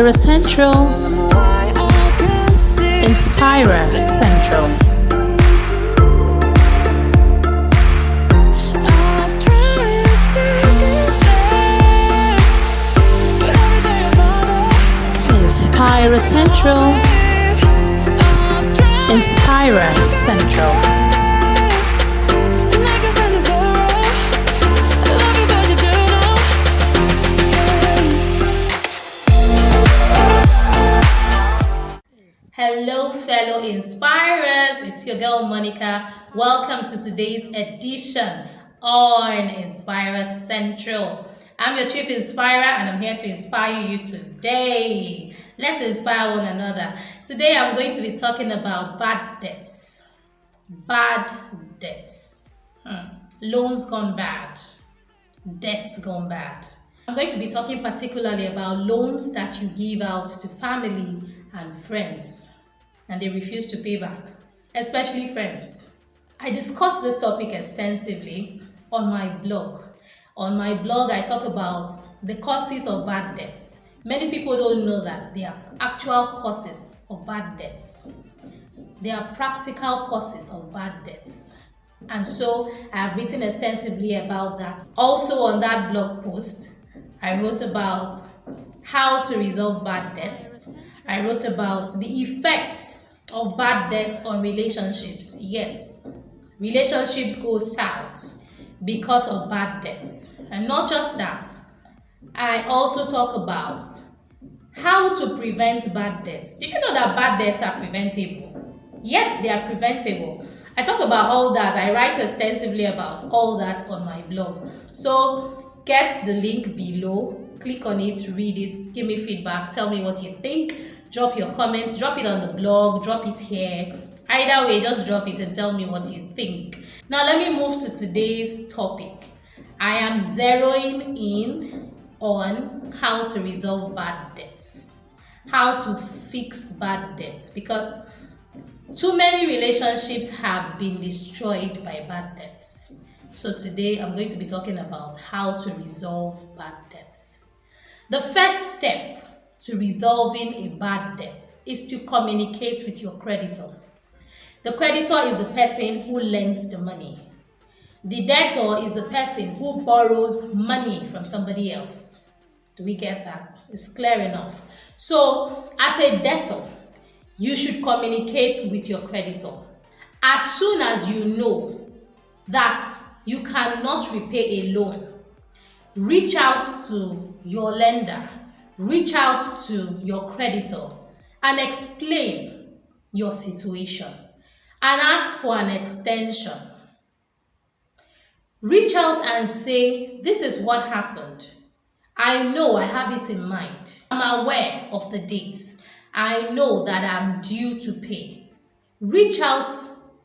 Inspira Central. Inspira Central. Inspira Central. Inspira Central. Hello fellow inspirers, it's your girl Monica. Welcome to today's edition on Inspira Central. I'm your chief inspirer and I'm here to inspire you today. Let's inspire one another. Today I'm going to be talking about bad debts. Bad debts. Loans gone bad. Debts gone bad. I'm going to be talking particularly about loans that you give out to family and friends and they refuse to pay back, especially friends. I discussed this topic extensively on my blog. On my blog, I talk about the causes of bad debts. Many people don't know that they are actual causes of bad debts. They are practical causes of bad debts. And so I have written extensively about that. Also on that blog post, I wrote about how to resolve bad debts. I wrote about the effects of bad debts on relationships. Yes, relationships go south because of bad debts. And not just that, I also talk about how to prevent bad debts. Did you know that bad debts are preventable? Yes, they are preventable. I talk about all that. I write extensively about all that on my blog. So get the link below, click on it, read it, give me feedback, tell me what you think, drop your comments, drop it on the blog, drop it here. Either way, just drop it and tell me what you think. Now let me move to today's topic. I am zeroing in on how to resolve bad debts, how to fix bad debts, because too many relationships have been destroyed by bad debts. So today I'm going to be talking about how to resolve bad debts. The first step to resolving a bad debt is to communicate with your creditor. The creditor is the person who lends the money. The debtor is the person who borrows money from somebody else. Do we get that? It's clear enough. So as a debtor, you should communicate with your creditor. As soon as you know that you cannot repay a loan, reach out to your lender, reach out to your creditor and explain your situation and ask for an extension. Reach out and say, this is what happened. I know I have it in mind. I'm aware of the dates. I know that I'm due to pay. Reach out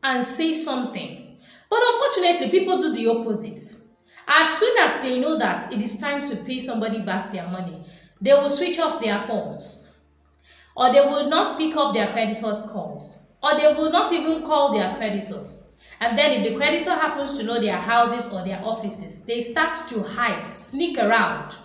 and say something. But unfortunately, people do the opposite. As soon as they know that it is time to pay somebody back their money, they will switch off their phones, or they will not pick up their creditors' calls, or they will not even call their creditors. And then if the creditor happens to know their houses or their offices, they start to hide, sneak around,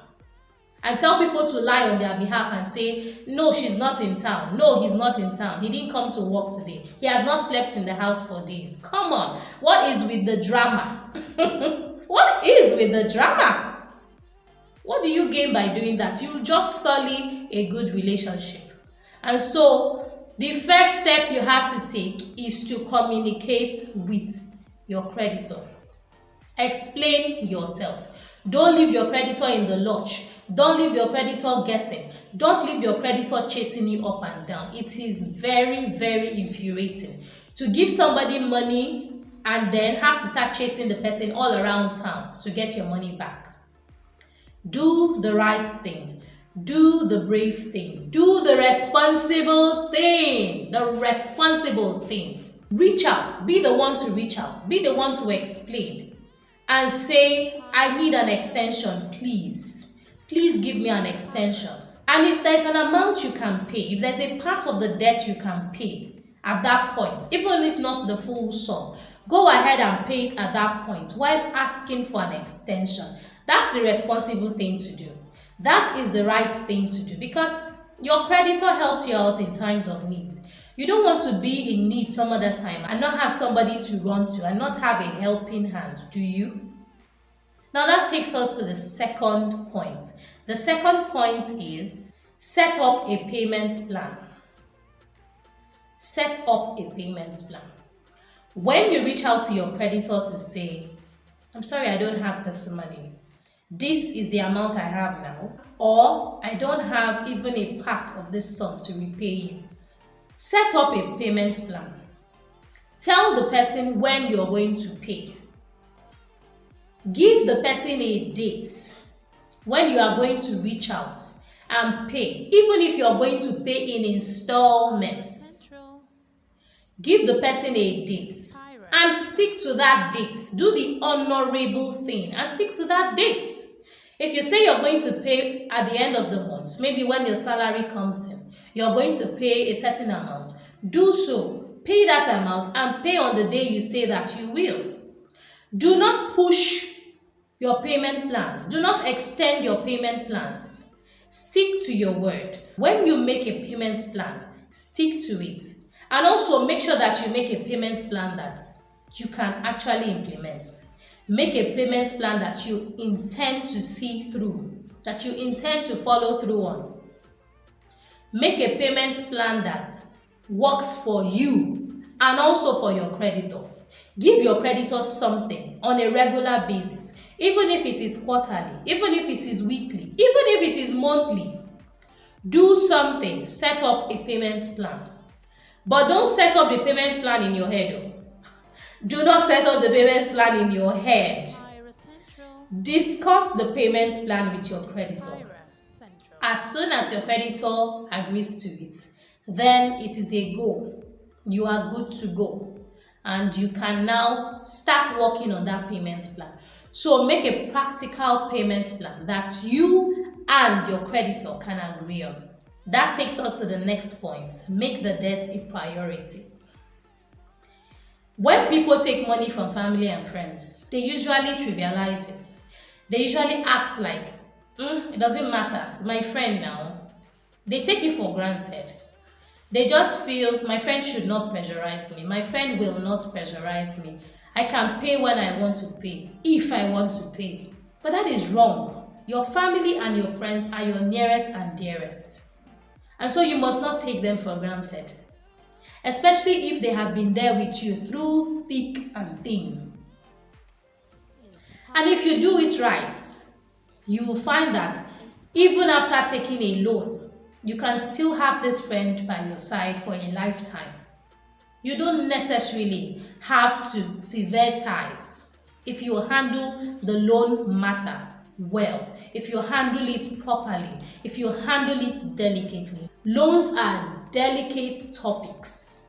and tell people to lie on their behalf and say, no, she's not in town. No, he's not in town. He didn't come to work today. He has not slept in the house for days. Come on. What is with the drama? What is with the drama? What do you gain by doing that? You just sully a good relationship. And so the first step you have to take is to communicate with your creditor. Explain yourself. Don't leave your creditor in the lurch. Don't leave your creditor guessing. Don't leave your creditor chasing you up and down. It is very, very infuriating to give somebody money and then have to start chasing the person all around town to get your money back. Do the right thing. Do the brave thing. Do the responsible thing. The responsible thing. Reach out. Be the one to reach out. Be the one to explain and say, I need an extension, please. Please give me an extension. And if there's an amount you can pay, if there's a part of the debt you can pay at that point, even if not the full sum, go ahead and pay it at that point while asking for an extension. That's the responsible thing to do. That is the right thing to do, because Your creditor helped you out in times of need. You don't want to be in need some other time and not have somebody to run to and not have a helping hand, do you? Now that takes us to the second point. The second point is set up a payment plan. Set up a payment plan. When you reach out to your creditor to say, I'm sorry, I don't have this money. This is the amount I have now. Or I don't have even a part of this sum to repay you. Set up a payment plan. Tell the person when you're going to pay. Give the person a date when you are going to reach out and pay, even if you are going to pay in installments. Give the person a date and stick to that date. Do the honorable thing and stick to that date. If you say you're going to pay at the end of the month, maybe when your salary comes in, you're going to pay a certain amount, do so. Pay that amount and pay on the day you say that you will. Do not push your payment plans. Do not extend your payment plans. Stick to your word. When you make a payment plan, stick to it. And also make sure that you make a payment plan that you can actually implement. Make a payment plan that you intend to see through, that you intend to follow through on. Make a payment plan that works for you and also for your creditor. Give your creditor something on a regular basis, even if it is quarterly, even if it is weekly, even if it is monthly. Do something. Set up a payment plan. But don't set up the payment plan in your head. Do not set up the payment plan in your head. Discuss the payment plan with your creditor. As soon as your creditor agrees to it, then it is a go. You are good to go. And you can now start working on that payment plan. So make a practical payment plan that you and your creditor can agree on. That takes us to the next point. Make the debt a priority. When people take money from family and friends, they usually trivialize it. They usually act like, it doesn't matter, it's my friend now. They take it for granted. They just feel, my friend should not pressurize me. My friend will not pressurize me. I can pay when I want to pay, if I want to pay. But that is wrong. Your family and your friends are your nearest and dearest. And so you must not take them for granted. Especially if they have been there with you through thick and thin. And if you do it right, you will find that even after taking a loan, you can still have this friend by your side for a lifetime. You don't necessarily have to sever ties if you handle the loan matter well, if you handle it properly, if you handle it delicately. Loans are delicate topics.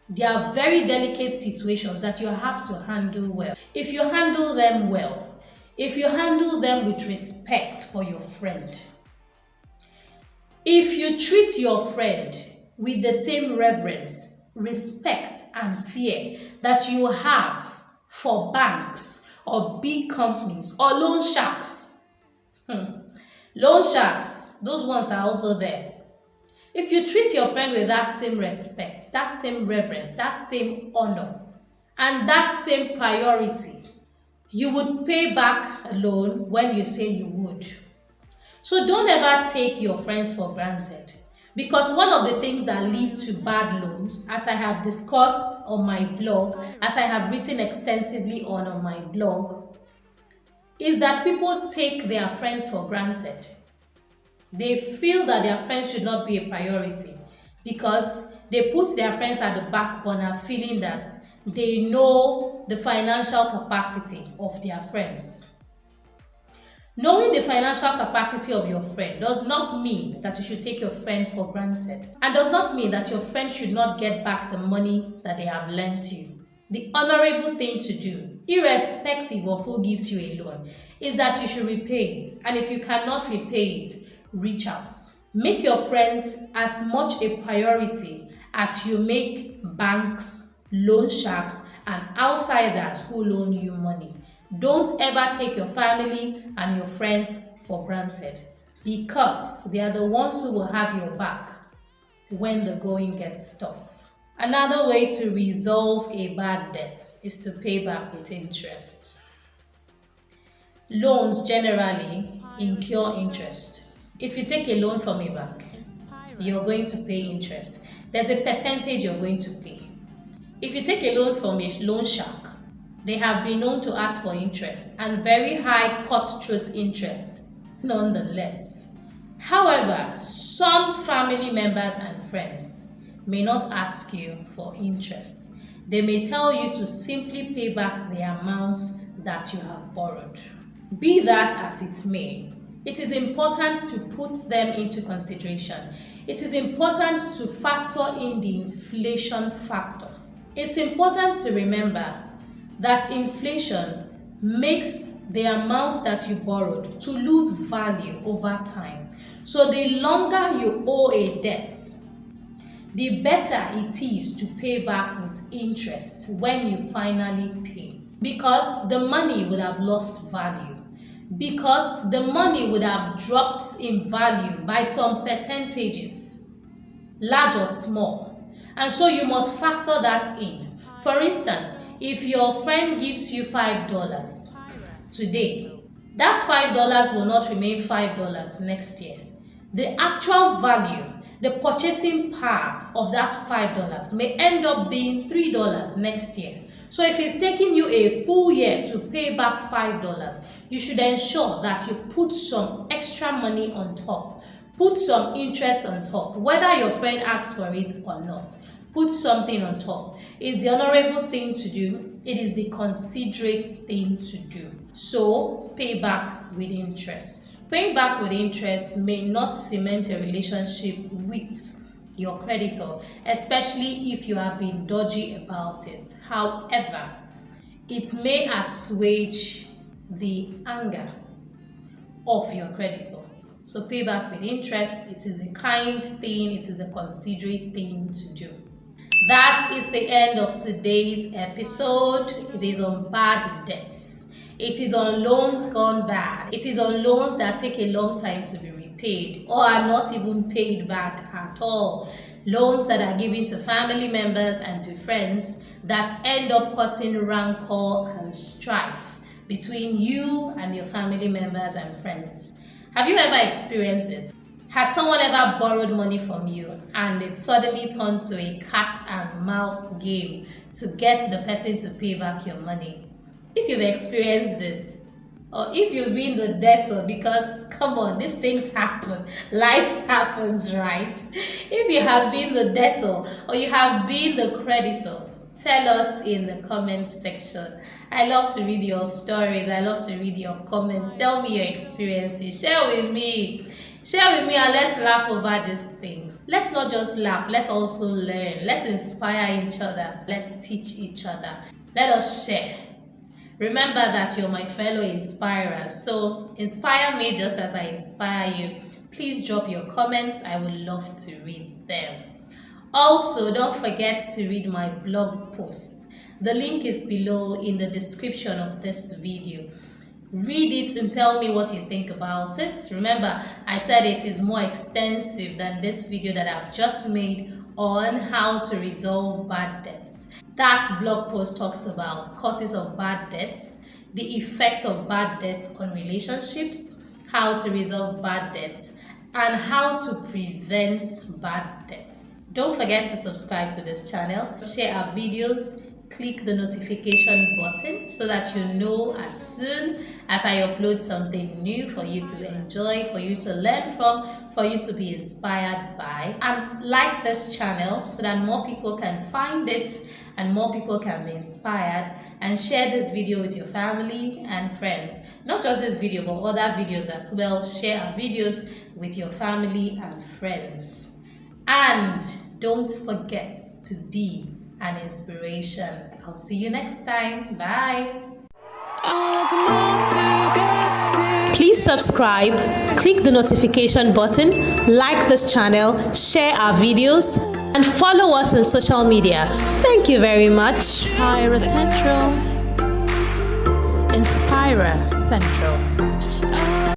They are very delicate situations that you have to handle well. If you handle them well, if you handle them with respect for your friend, if you treat your friend with the same reverence, respect, and fear that you have for banks or big companies or loan sharks, loan sharks, those ones are also there. If you treat your friend with that same respect, that same reverence, that same honor, and that same priority, you would pay back a loan when you say you would. So don't ever take your friends for granted, because one of the things that lead to bad loans, as I have discussed on my blog, as I have written extensively on my blog, is that people take their friends for granted. They feel that their friends should not be a priority because they put their friends at the back burner, feeling that they know the financial capacity of their friends. Knowing the financial capacity of your friend does not mean that you should take your friend for granted, and does not mean that your friend should not get back the money that they have lent you. The honorable thing to do, irrespective of who gives you a loan, is that you should repay it. And if you cannot repay it, reach out. Make your friends as much a priority as you make banks, loan sharks, and outsiders who loan you money. Don't ever take your family and your friends for granted. because they are the ones who will have your back when the going gets tough. Another way to resolve a bad debt is to pay back with interest. Loans generally incur interest. If you take a loan from a bank, you're going to pay interest. There's a percentage you're going to pay. If you take a loan from a loan shark, they have been known to ask for interest and very high cutthroat interest nonetheless. However, some family members and friends may not ask you for interest. They may tell you to simply pay back the amounts that you have borrowed. Be that as it may, it is important to put them into consideration. It is important to factor in the inflation factor. It's important to remember that inflation makes the amount that you borrowed to lose value over time. So the longer you owe a debt, the better it is to pay back with interest when you finally pay. Because the money would have lost value. Because the money would have dropped in value by some percentages, large or small. And so you must factor that in. For instance, if your friend gives you $5 today, that $5 will not remain $5 next year. The actual value, the purchasing power of that $5 may end up being $3 next year. So if it's taking you a full year to pay back $5, you should ensure that you put some extra money on top. Put some interest on top, whether your friend asks for it or not. Put something on top. It's the honorable thing to do. It is the considerate thing to do. So pay back with interest. Paying back with interest may not cement a relationship with your creditor, especially if you have been dodgy about it. However, it may assuage the anger of your creditor. So pay back with interest. It is a kind thing. It is a considerate thing to do. That is the end of today's episode. It is on bad debts. It is on loans gone bad. It is on loans that take a long time to be repaid or are not even paid back at all. Loans that are given to family members and to friends that end up causing rancor and strife between you and your family members and friends. Have you ever experienced this? Has someone ever borrowed money from you and it suddenly turned to a cat and mouse game to get the person to pay back your money? If you've experienced this, or if you've been the debtor, because come on, these things happen, life happens, right? If you have been the debtor or you have been the creditor, tell us in the comments section. I love to read your stories. I love to read your comments. Tell me your experiences. Share with me. Share with me and let's laugh over these things. Let's not just laugh. Let's also learn. Let's inspire each other. Let's teach each other. Let us share. Remember that you're my fellow inspirer. So inspire me just as I inspire you. Please drop your comments. I would love to read them. Also, don't forget to read my blog post. The link is below in the description of this video. Read it and tell me what you think about it. Remember, I said it is more extensive than this video that I've just made on how to resolve bad debts. That blog post talks about causes of bad debts, the effects of bad debts on relationships, how to resolve bad debts, and how to prevent bad debts. Don't forget to subscribe to this channel, share our videos, click the notification button so that you know as soon as I upload something new for you to enjoy, for you to learn from, for you to be inspired by. And like this channel so that more people can find it and more people can be inspired, and share this video with your family and friends. Not just this video, but other videos as well. Share our videos with your family and friends. And don't forget to be an inspiration. I'll see you next time. Bye. Please subscribe, click the notification button, like this channel, share our videos, and follow us on social media. Thank you very much. Inspira Central.